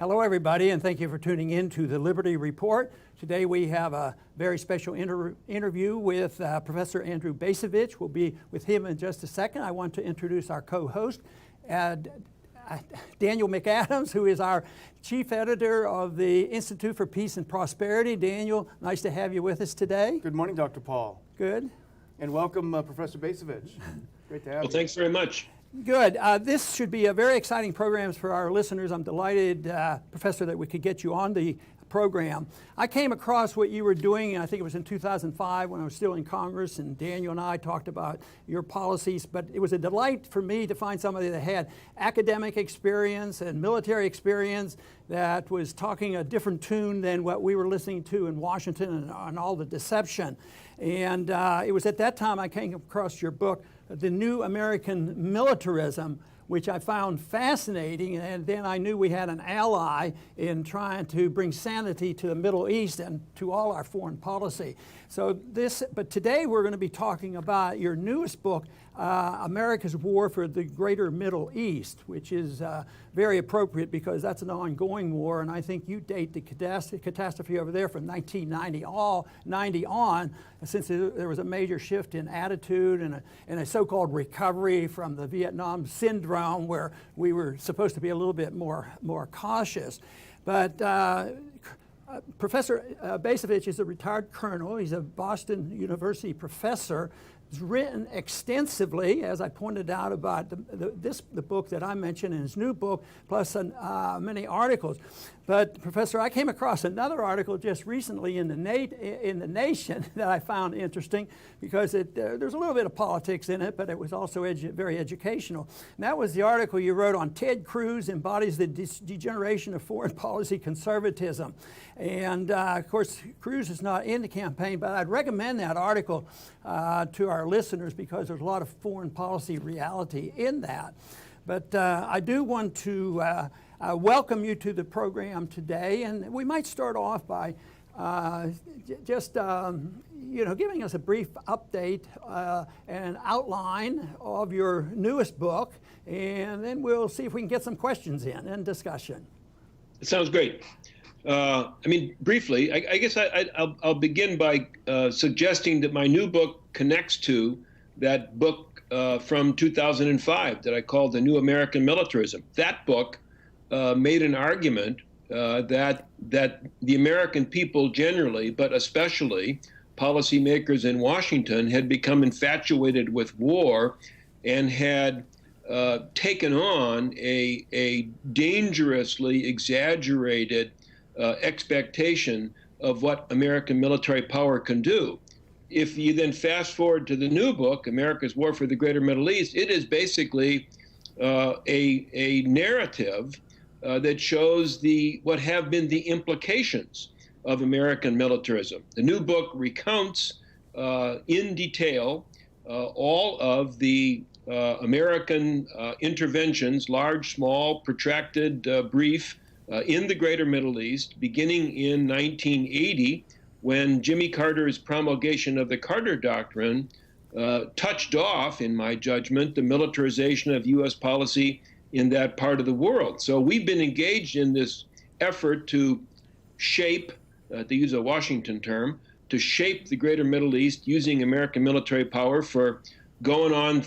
Hello, everybody, and thank you for tuning in to the Liberty Report. Today we have a very special interview with Professor Andrew Bacevich. We'll be with him in just a second. I want to introduce our co-host, Daniel McAdams, who is our chief editor of the Institute for Peace and Prosperity. Daniel, nice to have you with us today. Good morning, Dr. Paul. Good. And welcome, Professor Bacevich. Great to have you. Well, thanks very much. Good. This should be a very exciting program for our listeners. I'm delighted, Professor, that we could get you on the program. I came across what you were doing, I think it was in 2005 when I was still in Congress, and Daniel and I talked about your policies, but it was a delight for me to find somebody that had academic experience and military experience that was talking a different tune than what we were listening to in Washington and all the deception. And it was at that time I came across your book, The New American Militarism, which I found fascinating, and then I knew we had an ally in trying to bring sanity to the Middle East and to all our foreign policy. But today we're going to be talking about your newest book, America's War for the Greater Middle East, which is very appropriate because that's an ongoing war, and I think you date the catastrophe over there from 1990 on, since there was a major shift in attitude and a so-called recovery from the Vietnam syndrome, where we were supposed to be a little bit more cautious. But Professor Bacevich is a retired colonel. He's a Boston University professor. He's written extensively, as I pointed out, about the book that I mentioned in his new book, plus many articles. But Professor, I came across another article just recently in the Nation that I found interesting because there's a little bit of politics in it, but it was also very educational. And that was the article you wrote on Ted Cruz embodies the degeneration of foreign policy conservatism. And of course, Cruz is not in the campaign, but I'd recommend that article to our listeners because there's a lot of foreign policy reality in that. But I do want to welcome you to the program today, and we might start off by just giving us a brief update and outline of your newest book, and then we'll see if we can get some questions in and discussion. It sounds great. Briefly, I guess I'll begin by suggesting that my new book connects to that book from 2005 that I called The New American Militarism. That book made an argument that the American people generally, but especially policymakers in Washington, had become infatuated with war and had taken on a dangerously exaggerated expectation of what American military power can do. If you then fast forward to the new book, America's War for the Greater Middle East, it is basically a narrative that shows what have been the implications of American militarism. The new book recounts in detail all of the American interventions, large, small, protracted, brief, in the Greater Middle East, beginning in 1980, when Jimmy Carter's promulgation of the Carter Doctrine touched off, in my judgment, the militarization of U.S. policy in that part of the world. So we've been engaged in this effort to shape, to use a Washington term, to shape the Greater Middle East using American military power for going on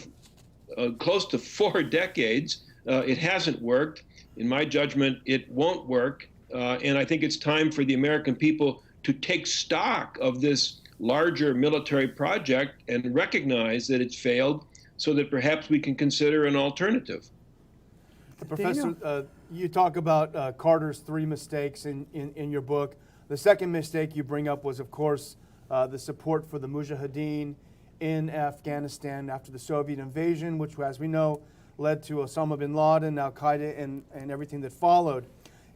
close to 4 decades. It hasn't worked. In my judgment, it won't work. And I think it's time for the American people to take stock of this larger military project and recognize that it's failed so that perhaps we can consider an alternative. Professor, you talk about Carter's 3 mistakes in your book. The second mistake you bring up was, of course, the support for the Mujahideen in Afghanistan after the Soviet invasion, which, as we know, led to Osama bin Laden, Al-Qaeda, and everything that followed.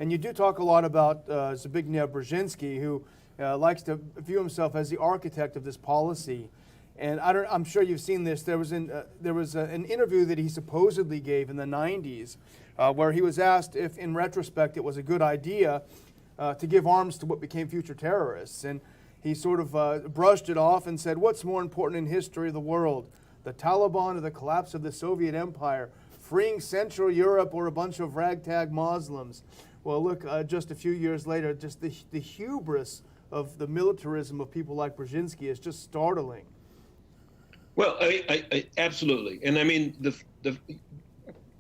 And you do talk a lot about Zbigniew Brzezinski, who likes to view himself as the architect of this policy. And I'm sure you've seen this. There was an interview that he supposedly gave in the 90s where he was asked if, in retrospect, it was a good idea to give arms to what became future terrorists. And he sort of brushed it off and said, what's more important in history of the world, the Taliban or the collapse of the Soviet Empire, freeing Central Europe or a bunch of ragtag Muslims? Well, look, just a few years later, just the hubris of the militarism of people like Brzezinski is just startling. Well, absolutely. And I mean,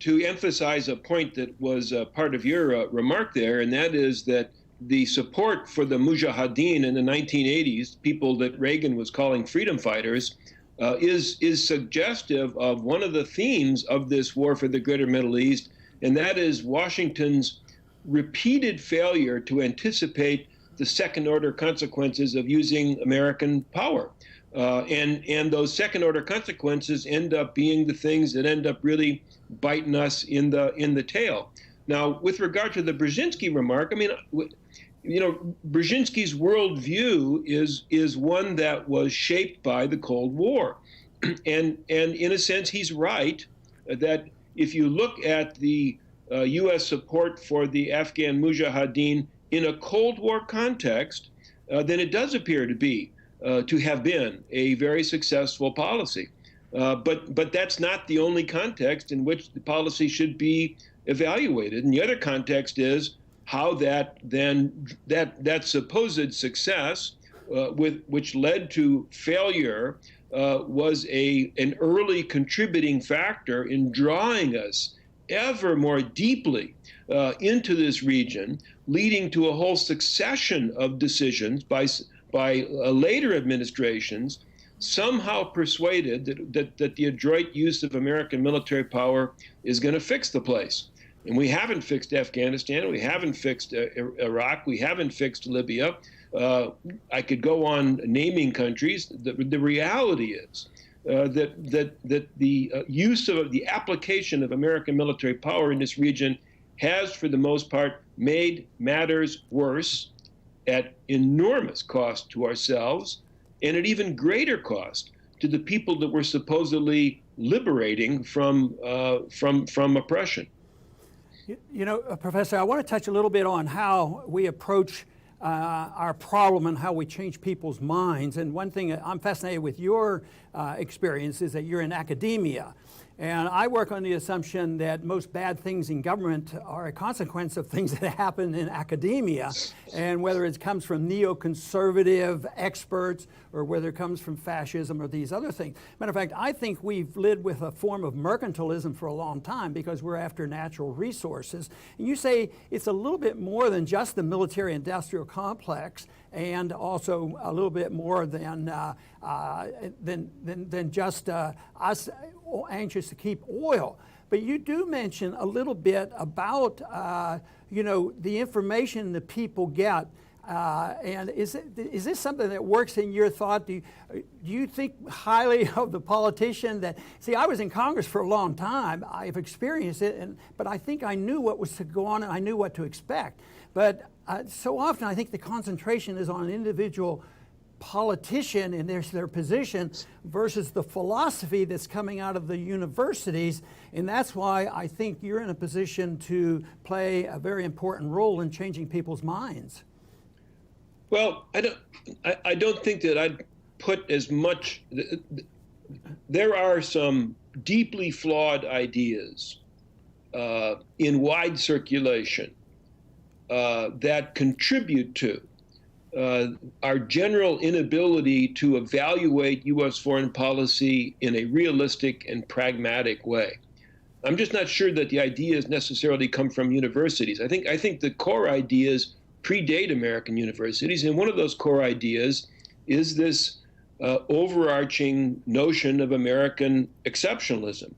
to emphasize a point that was part of your remark there, and that is that the support for the Mujahideen in the 1980s, people that Reagan was calling freedom fighters, is suggestive of one of the themes of this war for the greater Middle East, and that is Washington's repeated failure to anticipate the second-order consequences of using American power. And those second-order consequences end up being the things that end up really biting us in the tail. Now, with regard to the Brzezinski remark, I mean, you know, Brzezinski's worldview is one that was shaped by the Cold War, and in a sense, he's right that if you look at the U.S. support for the Afghan Mujahideen in a Cold War context, then it does appear to have been a very successful policy. But that's not the only context in which the policy should be evaluated. And the other context is how that supposed success, which led to failure, was an early contributing factor in drawing us ever more deeply into this region, leading to a whole succession of decisions by later administrations, somehow persuaded that the adroit use of American military power is going to fix the place. And we haven't fixed Afghanistan, we haven't fixed Iraq, we haven't fixed Libya. I could go on naming countries. The reality is that the use of the application of American military power in this region has, for the most part, made matters worse at enormous cost to ourselves and at even greater cost to the people that we're supposedly liberating from oppression. You know, Professor, I want to touch a little bit on how we approach our problem and how we change people's minds. And one thing I'm fascinated with your experience is that you're in academia. And I work on the assumption that most bad things in government are a consequence of things that happen in academia. And whether it comes from neoconservative experts or whether it comes from fascism or these other things. Matter of fact, I think we've lived with a form of mercantilism for a long time because we're after natural resources. And you say it's a little bit more than just the military-industrial complex, and also a little bit more than just us anxious to keep oil. But you do mention a little bit about the information that people get. And is this something that works in your thought? Do you think highly of the politician that, see, I was in Congress for a long time. I've experienced it, but I think I knew what was to go on and I knew what to expect. But so often I think the concentration is on an individual politician and their position versus the philosophy that's coming out of the universities. And that's why I think you're in a position to play a very important role in changing people's minds. Well, I don't think that I'd put as much. There are some deeply flawed ideas in wide circulation that contribute to our general inability to evaluate U.S. foreign policy in a realistic and pragmatic way. I'm just not sure that the ideas necessarily come from universities. I think the core ideas predate American universities, and one of those core ideas is this overarching notion of American exceptionalism,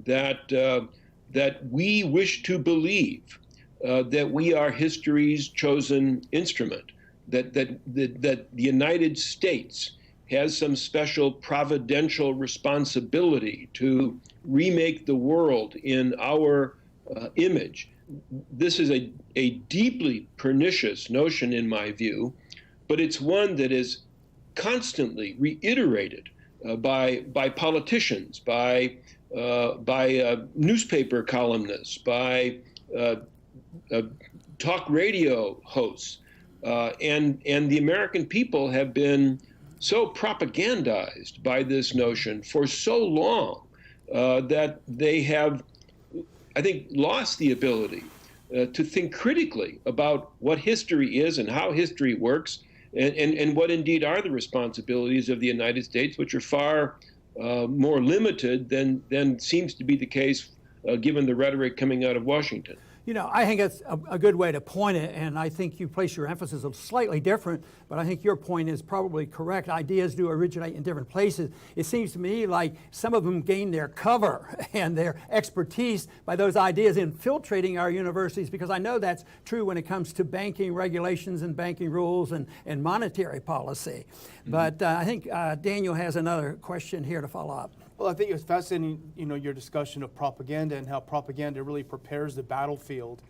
that we wish to believe that we are history's chosen instrument, that the United States has some special providential responsibility to remake the world in our image. This is a deeply pernicious notion in my view, but it's one that is constantly reiterated by politicians, by newspaper columnists, by talk radio hosts, and the American people have been so propagandized by this notion for so long that they have, I think, lost the ability to think critically about what history is and how history works, and what indeed are the responsibilities of the United States, which are far more limited than seems to be the case given the rhetoric coming out of Washington. You know, I think that's a good way to point it, and I think you place your emphasis a slightly different, but I think your point is probably correct. Ideas do originate in different places. It seems to me like some of them gain their cover and their expertise by those ideas infiltrating our universities, because I know that's true when it comes to banking regulations and banking rules and monetary policy. Mm-hmm. But I think Daniel has another question here to follow up. Well, I think it's fascinating, your discussion of propaganda and how propaganda really prepares the battlefield,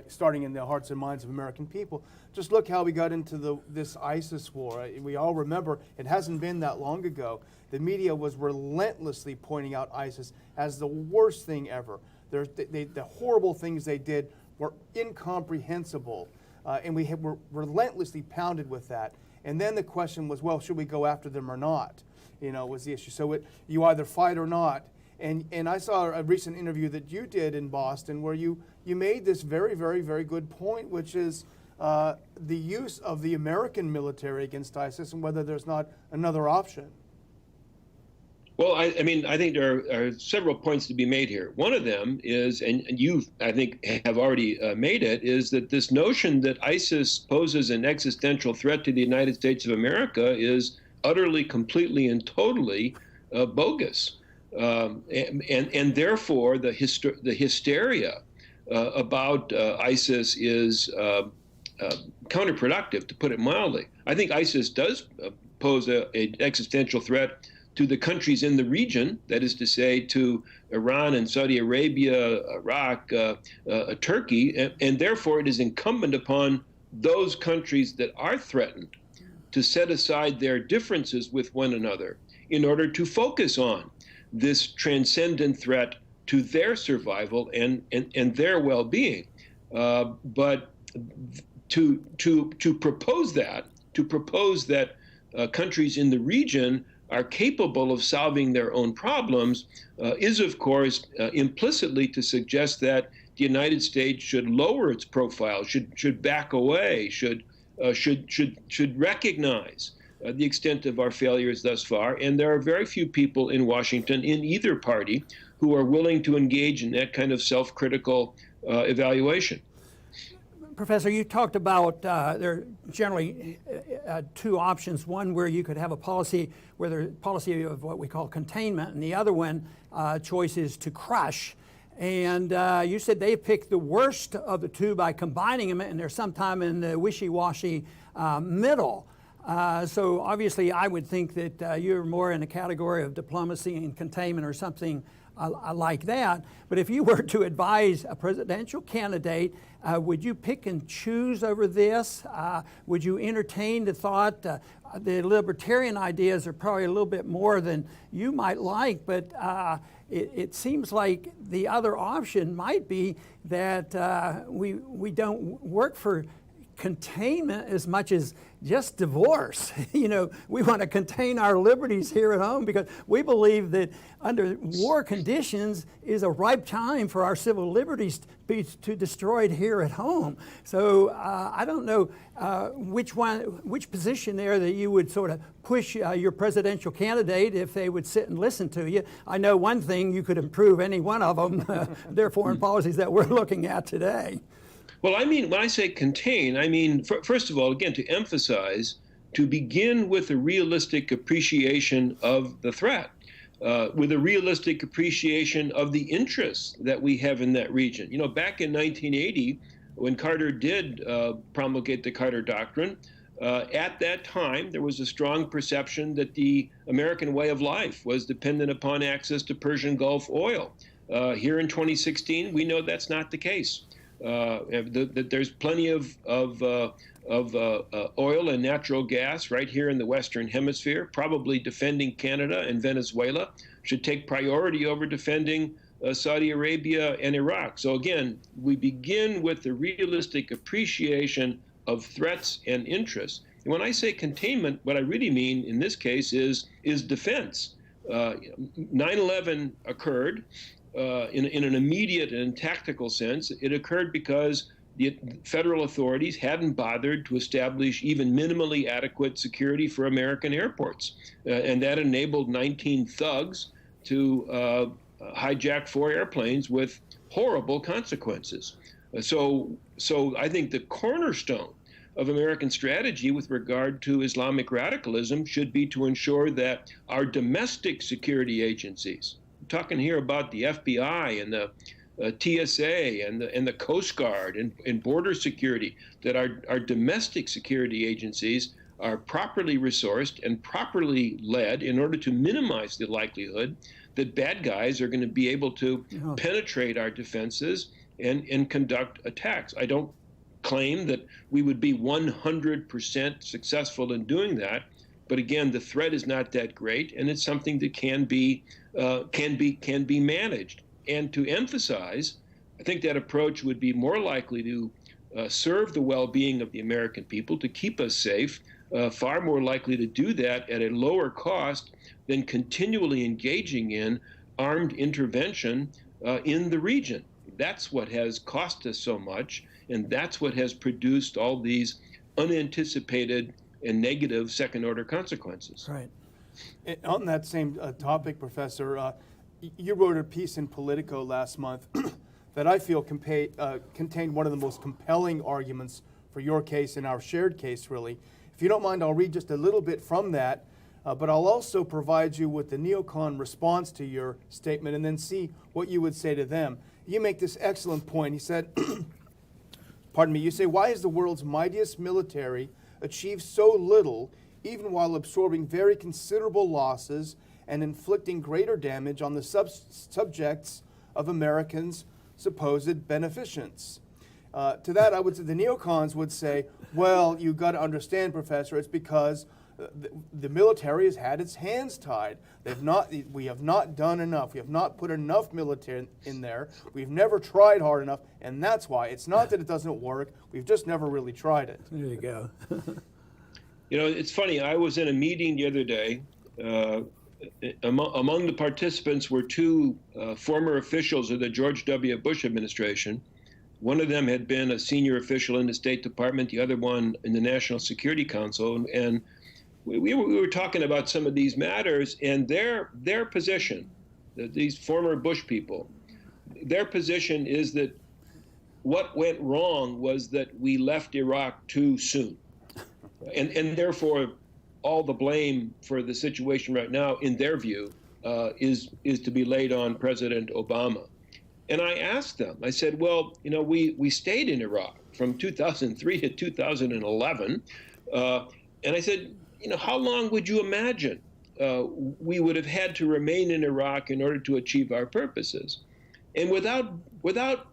starting in the hearts and minds of American people. Just look how we got into this ISIS war. We all remember, it hasn't been that long ago. The media was relentlessly pointing out ISIS as the worst thing ever. The horrible things they did were incomprehensible, and we were relentlessly pounded with that. And then the question was, well, should we go after them or not? Was the issue. So you either fight or not. And I saw a recent interview that you did in Boston where you made this very, very, very good point, which is the use of the American military against ISIS and whether there's not another option. Well, I think there are several points to be made here. One of them is, and you, I think, have already made it, is that this notion that ISIS poses an existential threat to the United States of America is utterly, completely, and totally bogus, and therefore the hysteria about ISIS is counterproductive, to put it mildly. I think ISIS does pose an existential threat to the countries in the region, that is to say, to Iran and Saudi Arabia, Iraq, Turkey, and therefore it is incumbent upon those countries that are threatened to set aside their differences with one another in order to focus on this transcendent threat to their survival and their well-being. But to propose that countries in the region are capable of solving their own problems is, of course, implicitly to suggest that the United States should lower its profile, should back away, should recognize the extent of our failures thus far. And there are very few people in Washington, in either party, who are willing to engage in that kind of self-critical evaluation. Professor, you talked about there are generally two options. One where you could have a policy where there's policy of what we call containment, and the other one choice is to crush. And you said they picked the worst of the two by combining them, and they're sometime in the wishy-washy middle. So obviously I would think that you're more in the category of diplomacy and containment or something like that. But if you were to advise a presidential candidate, would you pick and choose over this? Would you entertain the thought? The libertarian ideas are probably a little bit more than you might like, but it seems like the other option might be that we don't work for containment as much as just divorce. We want to contain our liberties here at home because we believe that under war conditions is a ripe time for our civil liberties to be destroyed here at home. So I don't know which position there that you would sort of push your presidential candidate if they would sit and listen to you. I know one thing, you could improve any one of them, their foreign policies that we're looking at today. Well, when I say contain, first of all, again, to emphasize, to begin with a realistic appreciation of the threat, with a realistic appreciation of the interests that we have in that region. Back in 1980, when Carter did promulgate the Carter Doctrine, at that time, there was a strong perception that the American way of life was dependent upon access to Persian Gulf oil. Here in 2016, we know that's not the case. There's plenty of oil and natural gas right here in the Western Hemisphere. Probably defending Canada and Venezuela should take priority over defending Saudi Arabia and Iraq. So again, we begin with the realistic appreciation of threats and interests. And when I say containment, what I really mean in this case is defense. 9/11 occurred. in an immediate and tactical sense, it occurred because the federal authorities hadn't bothered to establish even minimally adequate security for American airports. And that enabled 19 thugs to hijack 4 airplanes with horrible consequences. So I think the cornerstone of American strategy with regard to Islamic radicalism should be to ensure that our domestic security agencies, I'm talking here about the FBI and the TSA and the Coast Guard and border security, that our domestic security agencies are properly resourced and properly led in order to minimize the likelihood that bad guys are going to be able to penetrate our defenses and conduct attacks. I don't claim that we would be 100% successful in doing that, but again, the threat is not that great, and it's something that can be managed. And to emphasize, I think that approach would be more likely to serve the well-being of the American people, to keep us safe, far more likely to do that at a lower cost than continually engaging in armed intervention in the region. That's what has cost us so much, and that's what has produced all these unanticipated and negative second-order consequences. Right. On that same topic, Professor, you wrote a piece in Politico last month that I feel contained one of the most compelling arguments for your case and our shared case, really. If you don't mind, I'll read just a little bit from that, but I'll also provide you with the neocon response to your statement and then see what you would say to them. You make this excellent point. He said, pardon me, you say, why has the world's mightiest military achieved so little, even while absorbing very considerable losses and inflicting greater damage on the subjects of Americans' supposed beneficence? To that, I would say the neocons would say, well, you've got to understand, Professor, it's because the military has had its hands tied. We have not done enough. We have not put enough military in there. We've never tried hard enough, and that's why. It's not that it doesn't work. We've just never really tried it. There you go. You know, it's funny. I was in a meeting the other day. Among the participants were 2 former officials of the George W. Bush administration. One of them had been a senior official in the State Department, the other one in the National Security Council. And we were talking about some of these matters, and their position, these former Bush people, their position is that what went wrong was that we left Iraq too soon. And therefore, all the blame for the situation right now, in their view, is to be laid on President Obama. And I asked them, I said, well, you know, we stayed in Iraq from 2003 to 2011. And I said, you know, how long would you imagine we would have had to remain in Iraq in order to achieve our purposes? And without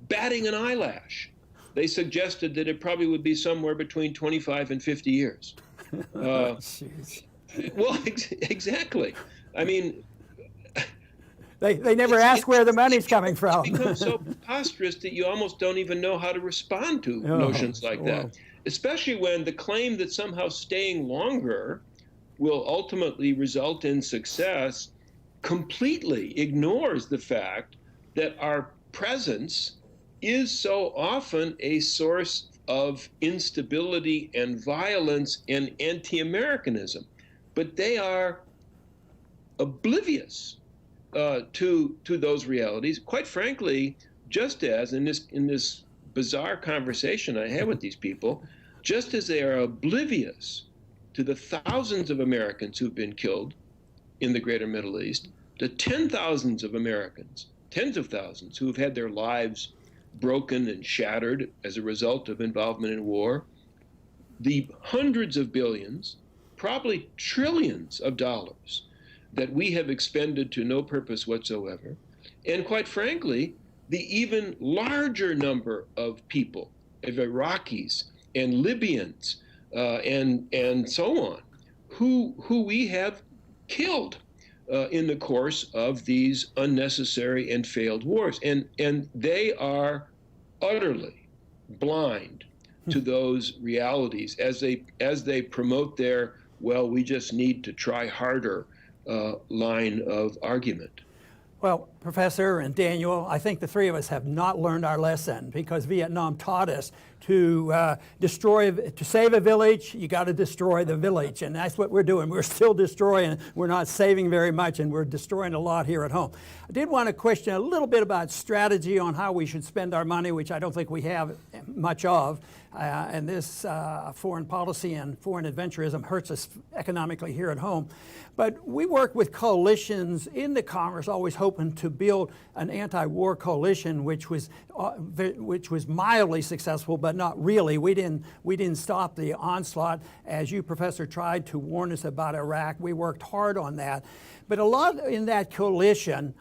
batting an eyelash, they suggested that it probably would be somewhere between 25 and 50 years. Well, exactly. I mean, they never ask where the money's coming from. It becomes so preposterous that you almost don't even know how to respond to notions like that, especially when the claim that somehow staying longer will ultimately result in success completely ignores the fact that our presence is so often a source of instability and violence and anti-Americanism. But they are oblivious to those realities. Quite frankly, just as in this bizarre conversation I had with these people, just as they are oblivious to the thousands of Americans who've been killed in the greater Middle East, the 10,000s of Americans, tens of thousands who've had their lives broken and shattered as a result of involvement in war, the hundreds of billions, probably trillions of dollars that we have expended to no purpose whatsoever, and quite frankly, the even larger number of people, of Iraqis and Libyans and so on, who we have killed in the course of these unnecessary and failed wars. And they are utterly blind to those realities as they promote their, well, we just need to try harder line of argument. Well, Professor and Daniel, I think the three of us have not learned our lesson, because Vietnam taught us to save a village, you got to destroy the village, and that's what we're doing. We're still destroying. We're not saving very much, and we're destroying a lot here at home. I did want to question a little bit about strategy on how we should spend our money, which I don't think we have much of. And this foreign policy and foreign adventurism hurts us economically here at home. But we work with coalitions in the Congress, always hoping to build an anti-war coalition, which was mildly successful, but not really. We didn't stop the onslaught, as you, Professor, tried to warn us about Iraq. We worked hard on that. But a lot in that coalition,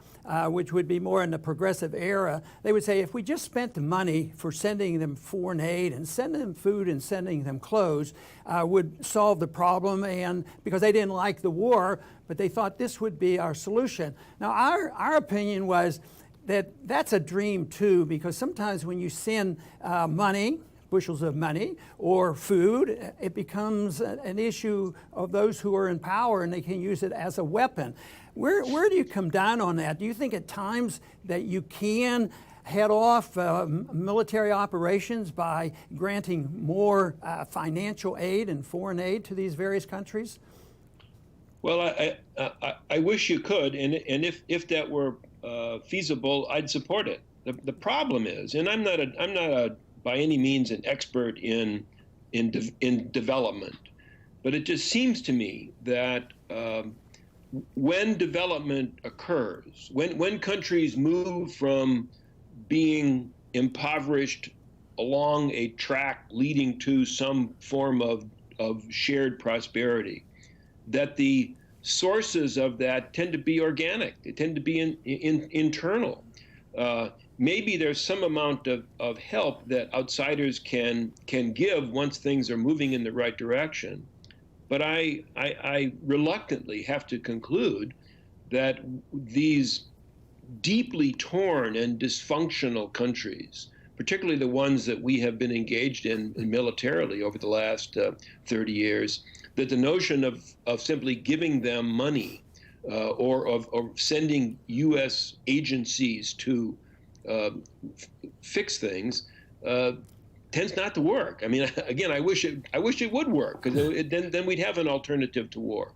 which would be more in the progressive era, they would say if we just spent the money for sending them foreign aid and sending them food and sending them clothes, would solve the problem, and because they didn't like the war, but they thought this would be our solution. Now, our opinion was that that's a dream too, because sometimes when you send money, bushels of money, or food, it becomes an issue of those who are in power, and they can use it as a weapon. Where do you come down on that? Do you think at times that you can head off military operations by granting more financial aid and foreign aid to these various countries? Well, I wish you could, and if that were feasible, I'd support it. The problem is, and I'm not by any means an expert in development, but it just seems to me that when development occurs, when countries move from being impoverished along a track leading to some form of shared prosperity, that the sources of that tend to be organic. They tend to be internal. Maybe there's some amount of help that outsiders can give once things are moving in the right direction. But I reluctantly have to conclude that these deeply torn and dysfunctional countries, particularly the ones that we have been engaged in militarily over the last 30 years, that the notion of simply giving them money or of sending U.S. agencies to fix things tends not to work. I mean, again, I wish it would work, because then we'd have an alternative to war.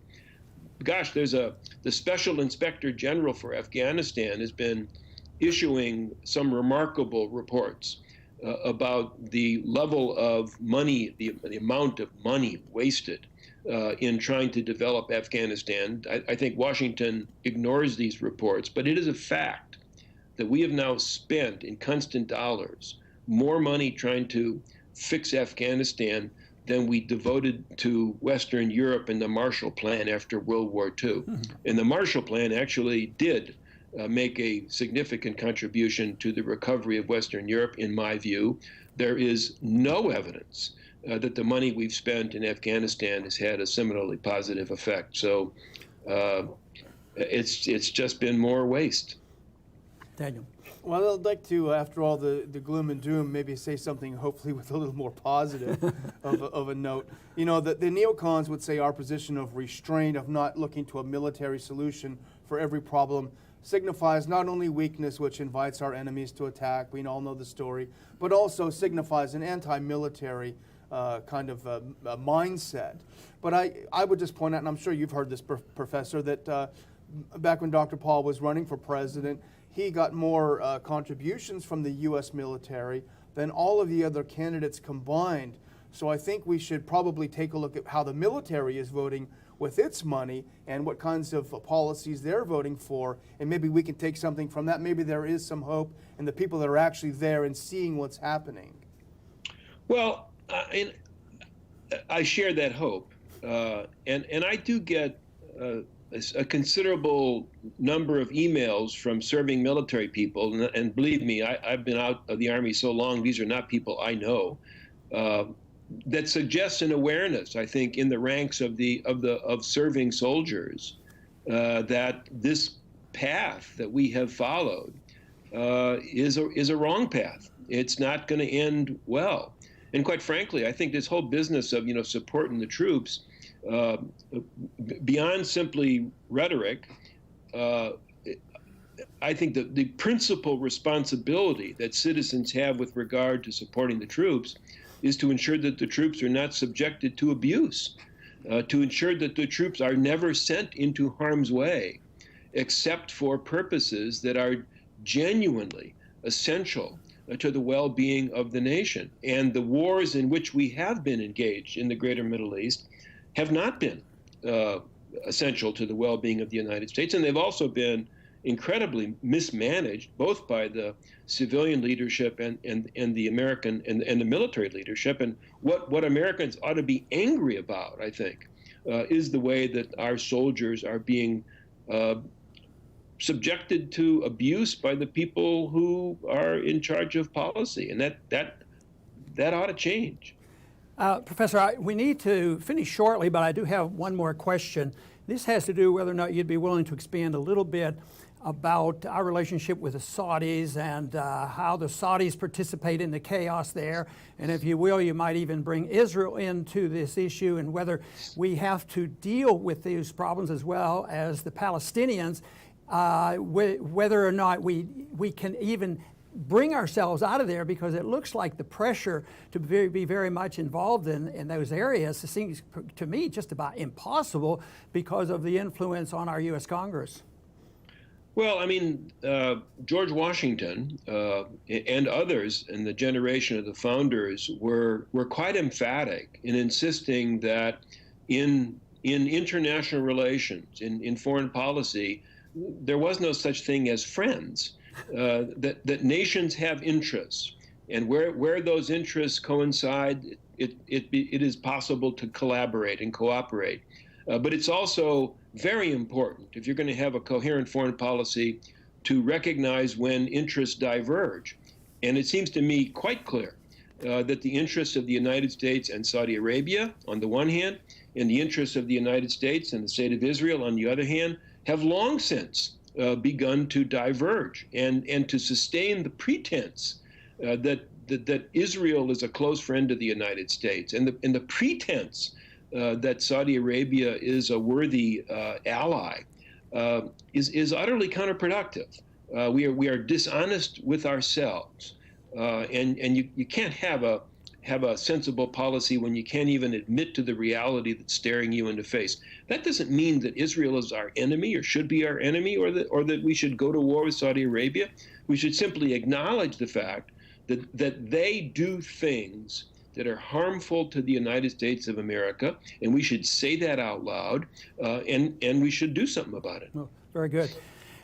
Gosh, the Special Inspector General for Afghanistan has been issuing some remarkable reports about the level of money, the amount of money wasted in trying to develop Afghanistan. I think Washington ignores these reports, but it is a fact that we have now spent in constant dollars more money trying to fix Afghanistan than we devoted to Western Europe and the Marshall Plan after World War II. Mm-hmm. And the Marshall Plan actually did make a significant contribution to the recovery of Western Europe, in my view. There is no evidence that the money we've spent in Afghanistan has had a similarly positive effect. So it's just been more waste. Daniel. Well, I'd like to, after all the gloom and doom, maybe say something hopefully with a little more positive of a note. You know, the neocons would say our position of restraint, of not looking to a military solution for every problem, signifies not only weakness, which invites our enemies to attack, we all know the story, but also signifies an anti-military kind of mindset. But I would just point out, and I'm sure you've heard this, Professor, that back when Dr. Paul was running for president, he got more contributions from the U.S. military than all of the other candidates combined. So I think we should probably take a look at how the military is voting with its money and what kinds of policies they're voting for, and maybe we can take something from that. Maybe there is some hope in the people that are actually there and seeing what's happening. Well, I share that hope, and I do get a considerable number of emails from serving military people, and believe me, I've been out of the Army so long, these are not people I know, that suggests an awareness, I think, in the ranks of serving soldiers, that this path that we have followed is a wrong path. It's not going to end well. And quite frankly, I think this whole business of supporting the troops, beyond simply rhetoric, I think that the principal responsibility that citizens have with regard to supporting the troops is to ensure that the troops are not subjected to abuse, to ensure that the troops are never sent into harm's way, except for purposes that are genuinely essential to the well-being of the nation. And the wars in which we have been engaged in the greater Middle East have not been essential to the well-being of the United States, and they've also been incredibly mismanaged, both by the civilian leadership and the American and the military leadership. And what Americans ought to be angry about, I think, is the way that our soldiers are being subjected to abuse by the people who are in charge of policy, and that ought to change. Professor, we need to finish shortly, but I do have one more question. This has to do whether or not you'd be willing to expand a little bit about our relationship with the Saudis and how the Saudis participate in the chaos there. And if you will, you might even bring Israel into this issue and whether we have to deal with these problems as well as the Palestinians, whether or not we can even bring ourselves out of there, because it looks like the pressure to be very much involved in those areas seems to me just about impossible because of the influence on our U.S. Congress. Well, I mean, George Washington and others in the generation of the founders were quite emphatic in insisting that in international relations, in foreign policy, there was no such thing as friends. That nations have interests, and where those interests coincide, it is possible to collaborate and cooperate. But it's also very important, if you're going to have a coherent foreign policy, to recognize when interests diverge. And it seems to me quite clear that the interests of the United States and Saudi Arabia, on the one hand, and the interests of the United States and the State of Israel, on the other hand, have long since begun to diverge and to sustain the pretense that Israel is a close friend of the United States, and the pretense that Saudi Arabia is a worthy ally is utterly counterproductive. We are dishonest with ourselves, and you can't have a sensible policy when you can't even admit to the reality that's staring you in the face. That doesn't mean that Israel is our enemy or should be our enemy, or that we should go to war with Saudi Arabia. We should simply acknowledge the fact that they do things that are harmful to the United States of America, and we should say that out loud, and we should do something about it. Oh, very good.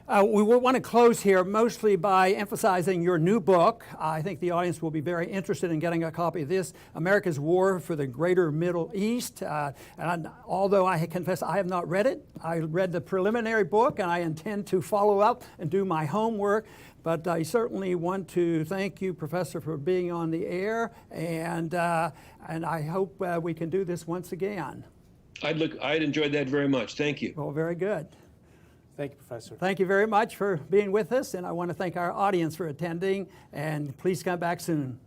We want to close here mostly by emphasizing your new book. I think the audience will be very interested in getting a copy of this, America's War for the Greater Middle East. And although I confess I have not read it, I read the preliminary book, and I intend to follow up and do my homework. But I certainly want to thank you, Professor, for being on the air, and I hope we can do this once again. I'd enjoyed that very much. Thank you. Well, very good. Thank you, Professor. Thank you very much for being with us, and I want to thank our audience for attending, and please come back soon.